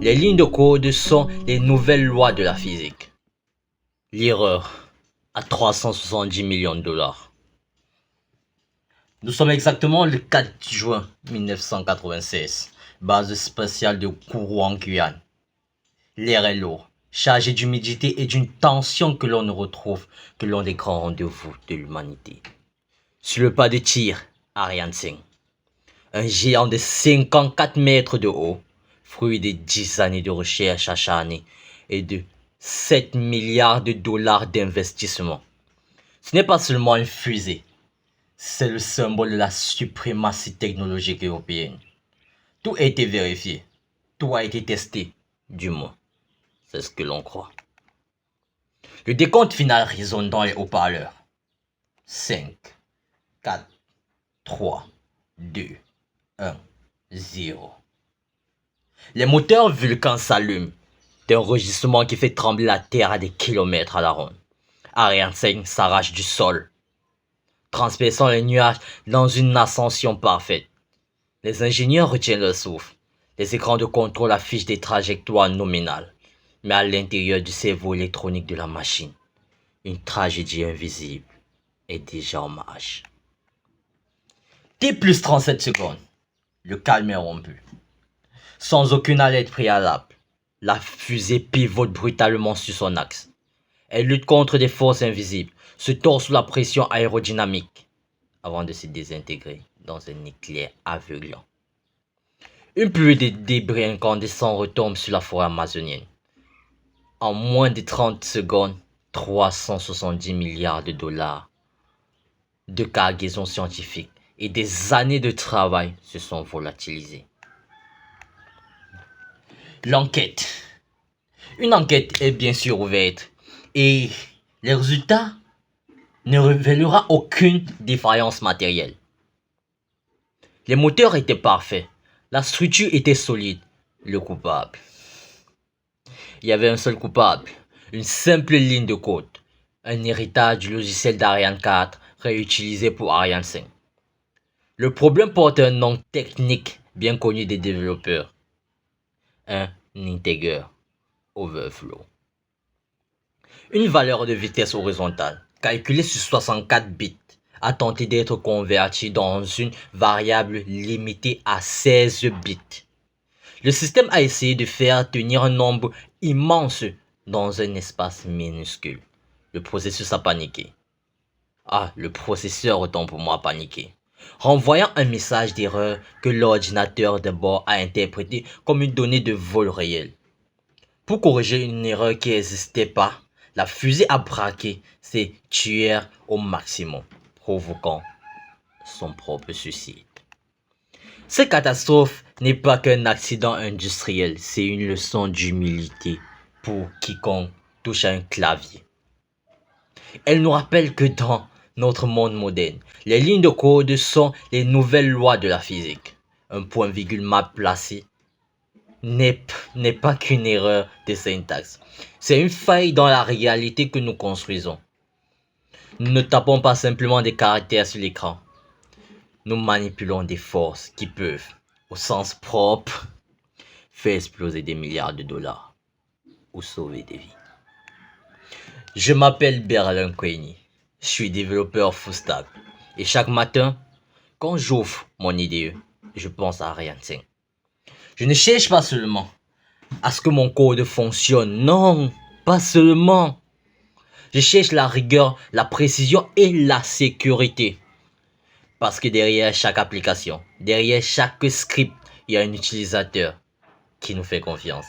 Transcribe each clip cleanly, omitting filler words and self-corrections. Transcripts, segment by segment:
Les lignes de code sont les nouvelles lois de la physique. L'erreur à 370 millions de dollars. Nous sommes exactement le 4 juin 1996, base spatiale de Kourou en Guyane. L'air est lourd, chargé d'humidité et d'une tension que l'on ne retrouve que lors des grands rendez-vous de l'humanité. Sur le pas de tir, Ariane 5. Un géant de 54 mètres de haut, fruit de 10 années de recherche acharnée et de 7 milliards de dollars d'investissement. Ce n'est pas seulement une fusée, c'est le symbole de la suprématie technologique européenne. Tout a été vérifié, tout a été testé, du moins, c'est ce que l'on croit. Le décompte final résonne dans les haut-parleurs. 5, 4, 3, 2, 1, 0. Les moteurs Vulcan s'allument, d'un rugissement qui fait trembler la Terre à des kilomètres à la ronde. Ariane 5 s'arrache du sol, transperçant les nuages dans une ascension parfaite. Les ingénieurs retiennent leur souffle. Les écrans de contrôle affichent des trajectoires nominales, mais à l'intérieur du cerveau électronique de la machine, une tragédie invisible est déjà en marche. T plus 37 secondes, le calme est rompu. Sans aucune alerte préalable, la fusée pivote brutalement sur son axe. Elle lutte contre des forces invisibles, se tord sous la pression aérodynamique, avant de se désintégrer dans un éclair aveuglant. Une pluie de débris incandescents retombe sur la forêt amazonienne. En moins de 30 secondes, 370 milliards de dollars de cargaisons scientifiques et des années de travail se sont volatilisés. L'enquête. Une enquête est bien sûr ouverte et les résultats ne révélera aucune défaillance matérielle. Les moteurs étaient parfaits, la structure était solide. Le coupable. Il y avait un seul coupable, une simple ligne de code, un héritage du logiciel d'Ariane 4 réutilisé pour Ariane 5. Le problème porte un nom technique bien connu des développeurs, un integer overflow. Une valeur de vitesse horizontale, calculée sur 64 bits, a tenté d'être convertie dans une variable limitée à 16 bits. Le système a essayé de faire tenir un nombre immense dans un espace minuscule. Le processus a paniqué. Le processeur autant pour moi a paniqué, renvoyant un message d'erreur que l'ordinateur de bord a interprété comme une donnée de vol réel. Pour corriger une erreur qui n'existait pas, la fusée a braqué ses tueurs au maximum, provoquant son propre suicide. Cette catastrophe n'est pas qu'un accident industriel, c'est une leçon d'humilité pour quiconque touche à un clavier. Elle nous rappelle que dans notre monde moderne, les lignes de code sont les nouvelles lois de la physique. Un point-virgule mal placé n'est pas qu'une erreur de syntaxe. C'est une faille dans la réalité que nous construisons. Nous ne tapons pas simplement des caractères sur l'écran. Nous manipulons des forces qui peuvent, au sens propre, faire exploser des milliards de dollars ou sauver des vies. Je m'appelle Berlin Queini. Je suis développeur full stack. Et chaque matin, quand j'ouvre mon IDE, je pense à Ariane 5. Je ne cherche pas seulement à ce que mon code fonctionne. Non, pas seulement. Je cherche la rigueur, la précision et la sécurité. Parce que derrière chaque application, derrière chaque script, il y a un utilisateur qui nous fait confiance.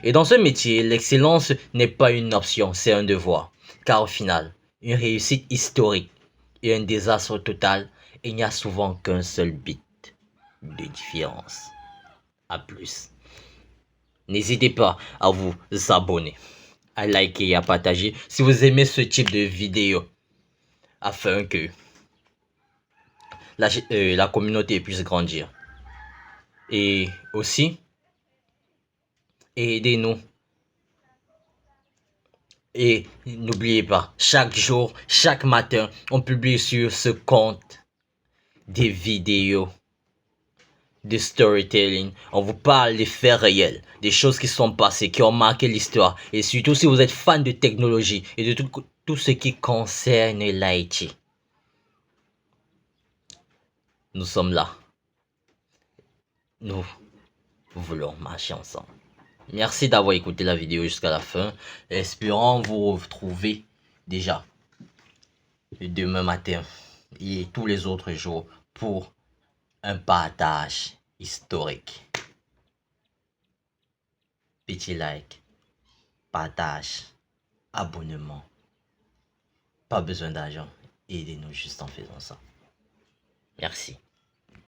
Et dans ce métier, l'excellence n'est pas une option, c'est un devoir. Car au final, une réussite historique et un désastre total, il n'y a souvent qu'un seul bit de différence. A plus. N'hésitez pas à vous abonner, à liker et à partager si vous aimez ce type de vidéo, afin que la communauté puisse grandir. Et aussi, aidez-nous. Et n'oubliez pas, chaque jour, chaque matin, on publie sur ce compte des vidéos de storytelling, on vous parle des faits réels, des choses qui sont passées, qui ont marqué l'histoire. Et surtout si vous êtes fan de technologie et de tout ce qui concerne l'IT. Nous sommes là. Nous voulons marcher ensemble. Merci d'avoir écouté la vidéo jusqu'à la fin. Espérons vous retrouver déjà demain matin et tous les autres jours pour un partage historique. Petit like, partage, abonnement. Pas besoin d'argent. Aidez-nous juste en faisant ça. Merci.